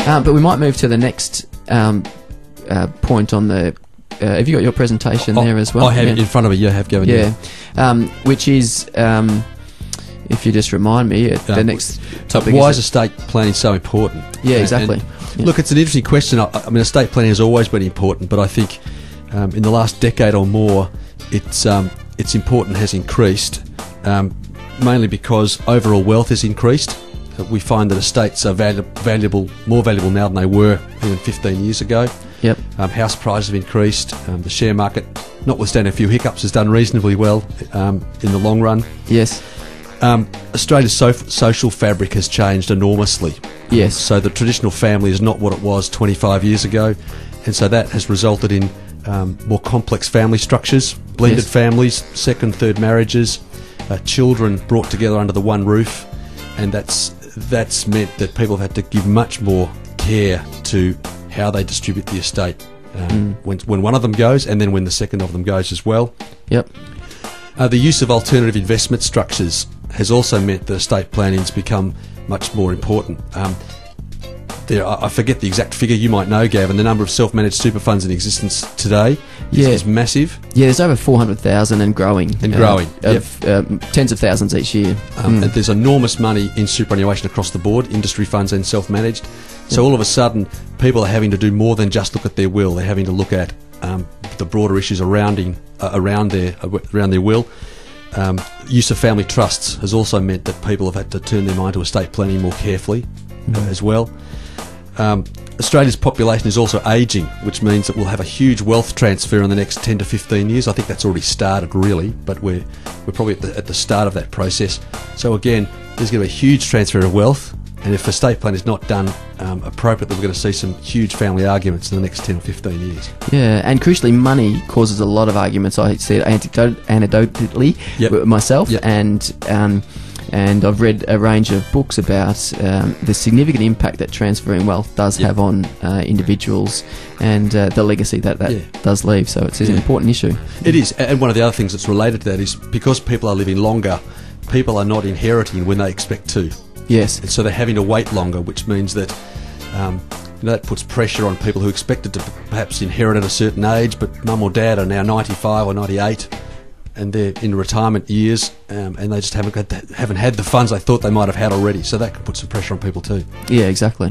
But we might move to the next point on the... have you got your presentation there as well? I have it in front of me. You have, Gavin. Yeah. Which is, if you just remind me, the next topic. Why is estate planning so important? Yeah, exactly. Look, it's an interesting question. I mean, estate planning has always been important, but I think in the last decade or more, its importance has increased, mainly because overall wealth has increased. We find that estates are more valuable now than they were even 15 years ago. Yep. House prices have increased. The share market, notwithstanding a few hiccups, has done reasonably well in the long run. Yes. Australia's social fabric has changed enormously. Yes. So the traditional family is not what it was 25 years ago, and so that has resulted in more complex family structures, blended families, second, third marriages, children brought together under the one roof, and that's meant that people have had to give much more care to how they distribute the estate when one of them goes, and then when the second of them goes as well. Yep. The use of alternative investment structures has also meant that estate planning has become much more important. I forget the exact figure, you might know, Gavin. The number of self-managed super funds in existence today is massive. Yeah, there's over 400,000 and growing. Tens of thousands each year. And there's enormous money in superannuation across the board, industry funds and self-managed. So all of a sudden, people are having to do more than just look at their will. They're having to look at the broader issues around their will. Use of family trusts has also meant that people have had to turn their mind to estate planning more carefully as well. Australia's population is also ageing, which means that we'll have a huge wealth transfer in the next 10 to 15 years. I think that's already started, really, but we're probably at the start of that process. So again, there's going to be a huge transfer of wealth, and if estate plan is not done appropriately, we're going to see some huge family arguments in the next 10 or 15 years. Yeah, and crucially, money causes a lot of arguments. I see it anecdotally myself, and I've read a range of books about the significant impact that transferring wealth does have on individuals and the legacy that does leave. So it's an important issue. It is, and one of the other things that's related to that is because people are living longer, people are not inheriting when they expect to. Yes. And so they're having to wait longer, which means that that puts pressure on people who expected to perhaps inherit at a certain age, but mum or dad are now 95 or 98. And they're in retirement years, and they just haven't had the funds they thought they might have had already. So that can put some pressure on people too. Yeah, exactly.